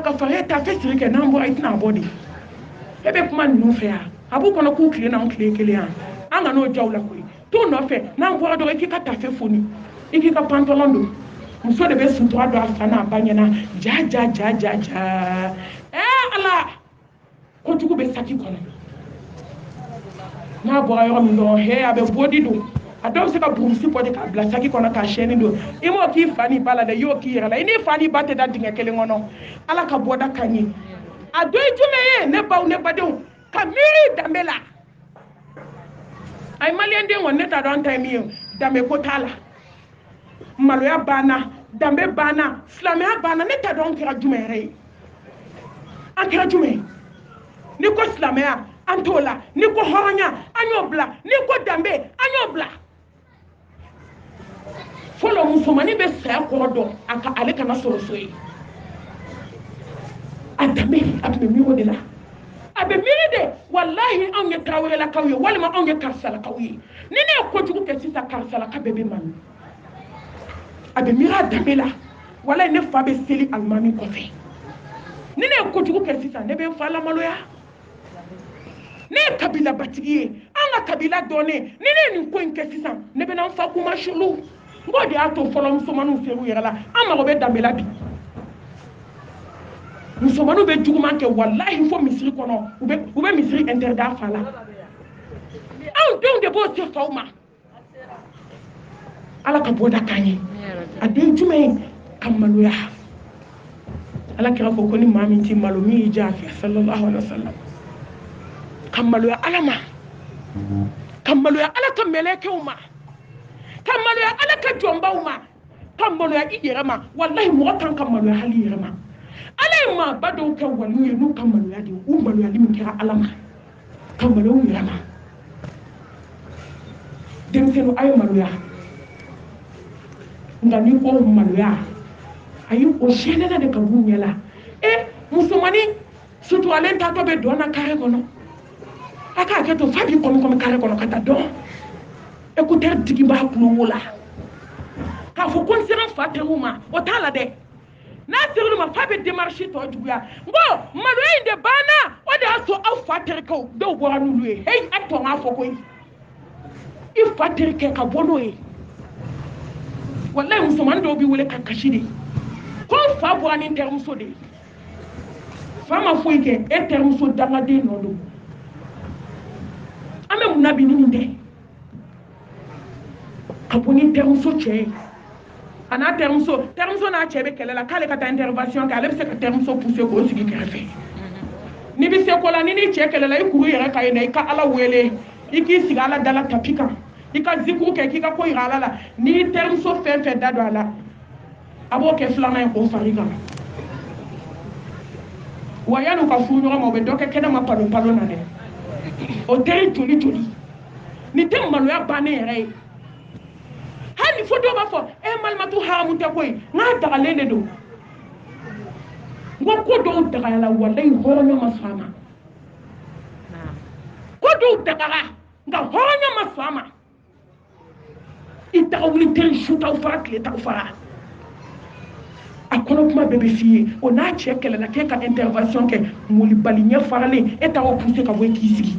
ka fare ta fe siri ke nan bo itina body e be kuma nu fe ya abu kono ku kle na kle kele ya anga no jawla ko to no fe nan bo do ikika ta fe foni ikika pantalon do muso de be sutura do afana banyana ja ala ko tuku be saki kono na bo ayo mi do he abe body do adom se ka brumsi pode ka bla saki kono ka sheni do imo ki fani bala de yo ki yela ini fani batte da dinga kele ngono ala ka boda kanyi ado jume ne baw ne badon ka miri dambela ay malien de won neta don time yo dambe ko tala maloya bana dambe bana flamea bana neta don kira jume re an kira jume ni ko flamea antola ni ko horonya anyobla ni ko dambe anyobla folo musomani be sa ko do aka ale kana soro soyi adame abbe mi wodila abe miri de wallahi on ye trawere la kawye walma on ye karsala kawye ni ne ko jugu ke sisa karsala ka bebe man abe mira damela wallahi ne fa be seli almami ko fe ni ne ko jugu ke sisa ne be fa la maloya ne kabila batiye anga kabila done ni ne ni ko nke sisa ne be nan fa kuma shulu ngodi ato folo musomanu feru yela ama ko be damela bi musomanu be juguman ke wallahi fo misiri kono ube misiri interda fala an don de bo te fawma ala ka boda kanyi ade jume kamaluya ala kira fo ko ni mami ti malumi jafi sallallahu alaihi wasallam kamaluya alama kamaluya ala ka meleke uma kamaluya ala ka jomba uma kamaluya igerama wallahi mo kan kamaluya hali yerama ala ma bado ka wani nu kamaluya de umaluya limin kira alama kamaluya yerama dem senu ay maluya ngani ko maluya ayu o shene na de kabunyela musumani sutu alenta to be dona kare kono aka ke to fabi kono kare kono kata don écouter digi ba kuno wala ka fo kon siran fatewuma o tala de na sirru ma fabi démarche to juya ngo maluya de bana o de aso aw fatere ko do bo anu luye hey ato ma fo koy il fatere ke ka bono e wallahi musuman do bi wole kakashide ko fa bo ani termuso de fama fo ike e termuso danga de no do ame munabi ni de kaponi termuso che ana termuso na chebe kelela kale kata intervention ka lebse ka termuso pousser ko sigi kerefe ni bi se ko la ni che kelela ikuru yere ka ina ka ala wele iki sigala dala tapika ika zikuru ke kika ko irala la ni termuso fe dado ala abo ke flama ko fariga wayanu ka fu nyoro mo be doke kena ma palo na de o teri toli ni tem manu ya bane re hani fodo ba fo malmatu haramu ta koy na dagale le do ngoko do dagala wallahi horonyo masama ko do dagala nga horonyo masama ita wuli teri shuta ufara kle ta ufara akono kuma bebe fiye o na chekele na ke ka intervention ke muli balinya farale eta o pousser ka boy kisigi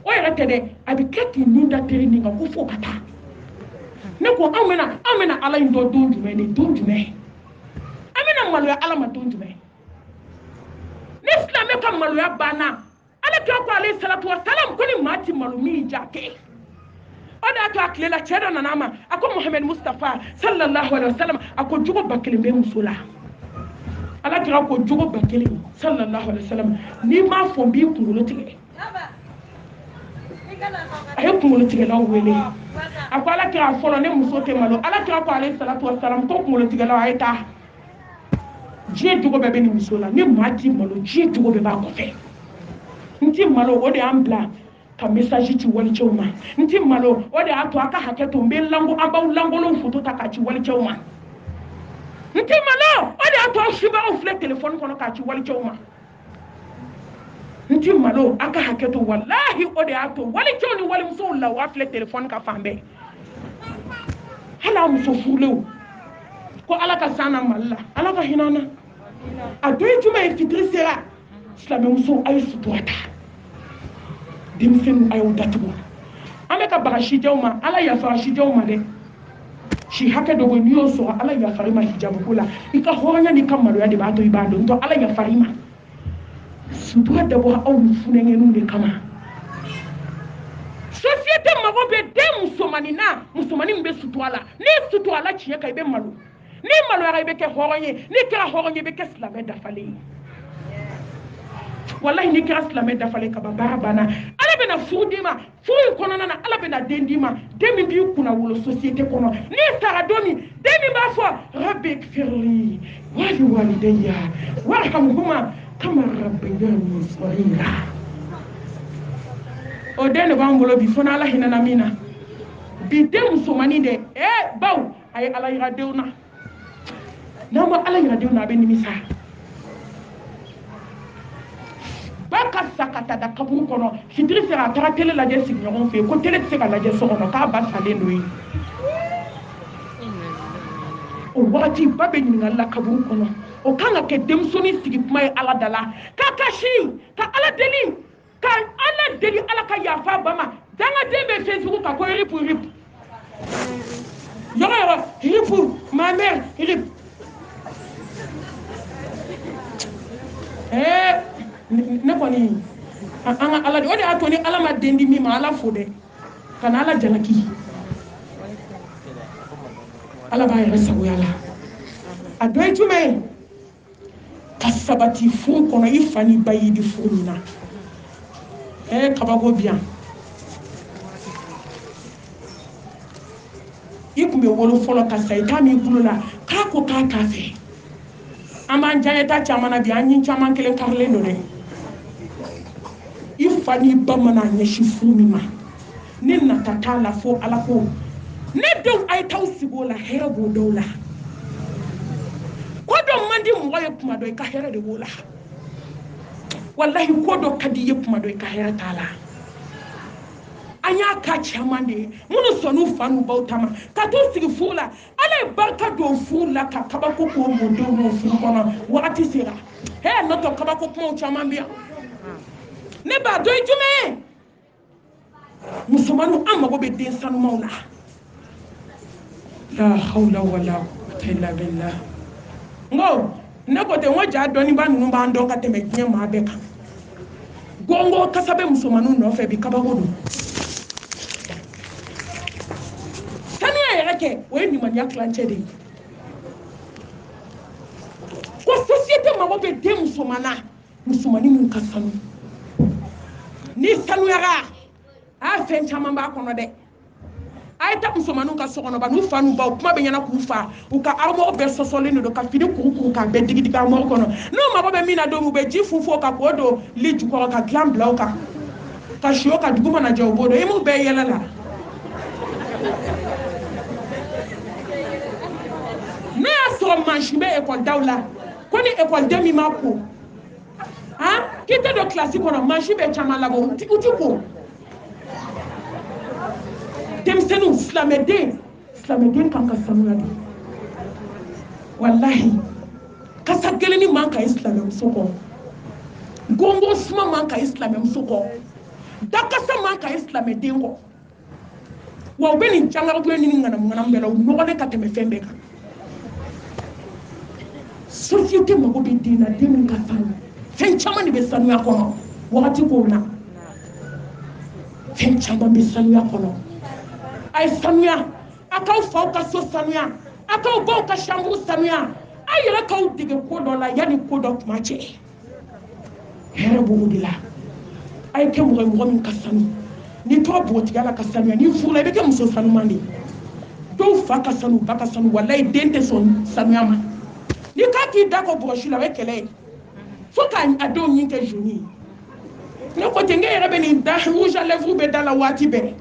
o yere tede abi keki ninda teri ninga ko fo kata ne ko amena ala ndo donjume ne donjume amena malu ala ma donjume l'islam ka malu ya bana ala ka ko alayhi salatu wassalam ko ni mati malu mi jake oda to aklela cheda na nama ako muhammad mustafa sallallahu alaihi wasallam ako jugo bakele be musula ala kira ko jugo bakele sallallahu alaihi wasallam ni ma fo bi kungulo tige ayo kungulo tige la wele ako ala kira folo ne muso te malo ala kira ko alayhi salatu wassalam to kungulo tige la ayta je jugo be ni musula ni mati malo je jugo be ba ko fe nti malo o de ambla ka message ti wali chewma nti malo o de ato aka haketo mbe lango abaw langolo foto ta ka ci wali chewma nti malo o de ato shiba o fle telephone kono ka ci wali chewma nti malo aka haketo wallahi o de ato wali chewni wali muso la wa fle telephone ka fambe hala muso fulew ko ala ka sana malla ala ka hinana a dɔ ye jumɛn ye fitiri sera silamɛmuso a ye sutura ta denmisɛnninw a y'u datugu an bɛ ka baga sijaw ma ala yafara sijaw ma dɛ si hakɛ dɔ bɛ n'i y'o sɔrɔ ala yafari ma hijabu ko la i ka hɔrɔnya n'i ka maloya de b'a to i b'a dɔn ntɔ ala yafari ma sutura dabɔra aw ni funɛŋɛniw de kama société mago bɛ den musomanin na musomanin min bɛ sutura la n'i sutura la tiɲɛ kan i bɛ malo n'i maloyara i bɛ kɛ hɔrɔn ye n'i kɛra hɔrɔn ye i bɛ kɛ silamɛ dafalen ye wallahi n'i kɛra silamɛ dafalen ka ban baara banna ala bɛna furu d'i ma furu in kɔnɔna na ala bɛna den d'i ma den min b'i kunna wolo société kɔnɔ n'i sara don min den min b'a fɔ rabbi gfirli wali walidayya warhamhuma kama rabbayani saghira o den de b'an bolo bi fo n'ala hinɛna min na bi den musomanin dɛ baw a ye ala yira denw na n'an ma ala yira denw na a bɛ nimisa ba ka sa ka taa da kaburu kɔnɔ fitiri sera a taara télé lajɛ sigiɲɔgɔn fɛ yen ko télé tɛ se ka lajɛ so kɔnɔ k'a ba salen don yen o wagati ba bɛ ɲininkali la kaburu kɔnɔ o kan ka kɛ denmusonin sigi kuma ye ala da la k'a kasi ka ala deli ala ka yafa ba ma dangaden bɛ Facebook kan ko rip yɔrɔ rip ma mère rip ne kɔni an ka ala de o de y'a to ni ala ma den di min ma ala fo dɛ ka na ala jalaki ala b'a yɛrɛ sagoya la a dɔ ye jumɛn ye ka sabati furu kɔnɔ i fa ni ba y'i di furu min na kabako bi yan i tun bɛ wolo fɔlɔ ka sa i t'a min kulo la k'a ko k'a t'a fɛ an b'an diyaɲɛta caman na bi an ɲi caman kelen karilen don dɛ i fa ni ba mana ɲɛsin furu min ma ne nata t'a la fo ala ko ne denw a ye t'aw sigi o la hɛrɛ b'o dɔw la ko dɔ man di mɔgɔ ye kuma dɔ i ka hɛrɛ de b'o la wallahi ko dɔ ka di i ye kuma dɔ i ka hɛrɛ t'a la an y'a ka caman de ye minnu sɔnn'u fa n'u baw ta ma ka t'u sigi furu la ala ye barika don furu la ka kabako k'o mɔdenw n'o furu kɔnɔ wagati sera n'o tɛ kabako kumaw caman bɛ yan ne b'a dɔn i jumɛn ye musomaninw an mago bɛ den sanumanw la la hawla wala quwwata illa billah ngo ne ko ten ngo ja dɔnniba ninnu b'an dɔn ka tɛmɛ diɲɛ maa bɛɛ kan gongo kasa bɛ musomaninw nɔfɛ bi kabako don sanuya yɛrɛ kɛ o ye nimaniya tilancɛ de ye ko société mago bɛ den musomanin min ka sanu ni sanuyara a fɛn caman b'a kɔnɔ dɛ a ye ta musomaninw ka so kɔnɔ ba n'u fa n'u baw kuma bɛ ɲɛna k'u fa u ka armoire bɛɛ sɔsɔlen don ka fini kurukuru k'a bɛɛ digi armoire kɔnɔ n'u mago bɛ min na don u bɛ ji funfun ka k'o don lit jukɔrɔ ka dilan bila o kan ka si o kan dugu mana jɛ u b'o dɔn i m'u bɛɛ yɛlɛ la ne y'a sɔrɔ mansin bɛ ekɔlidaw la ko ni ekɔliden min ma ko k'i tɛ don kilasi kɔnɔ mansin bɛ caman labɔ u ti ko denmisɛnninw silamɛden kan ka sanuya don wallahi kasa gɛlɛnni man ka ye silamɛmuso kɔ gongo suma man ka ye silamɛmuso kɔ dakasa man ka ye silamɛden kɔ wa u bɛ nin jangarakule ni ŋanamu bɛɛ la u nɔgɔlen ka tɛmɛ fɛn bɛɛ kan société mago bɛ den na den min ka sanu fɛn caman de bɛ sanuya kɔnɔ wagati kow na fɛn caman bɛ sanuya kɔnɔ a ye sanuya a k'aw faw ka so sanuya a k'aw baw ka chambre sanuya a yɛrɛ k'aw dege ko dɔ la yanni ko dɔ kuma cɛ hɛrɛ b'o de la a ye kɛ mɔgɔ ye mɔgɔ min ka sanu n'i tora bogotigiya la ka sanuya n'i furula i bɛ kɛ muso sanuman de ye dɔw fa ka sanu ba ka sanu walayi den tɛ sɔn sanuya ma n'i k'a k'i da kɔ bɔgɔsi la o ye kɛlɛ ye fo k'a denw ɲin kɛ jaune ye ne ko ten n yɛrɛ bɛ nin da rouge à lèvres bɛ da la waati bɛɛ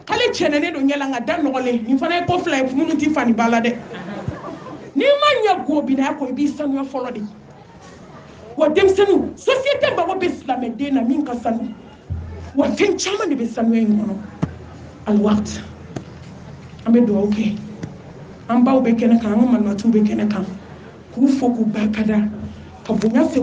k'ale cɛnɛnen don ɲɛ la nka da nɔgɔlen nin fana ye ko fila ye minnu t'i fa ni ba la dɛ n'i ma ɲɛ gobinaya kɔ i b'i sanuya fɔlɔ de wa denmisɛnninw société mago bɛ silamɛden na min ka sanu wa fɛn caman de bɛ sanuya in kɔnɔ alwaqt an bɛ dugawu kɛ an baw bɛ kɛnɛ kan an ka malimatuw bɛ kɛnɛ kan k'u fo k'u barikada ka bonya se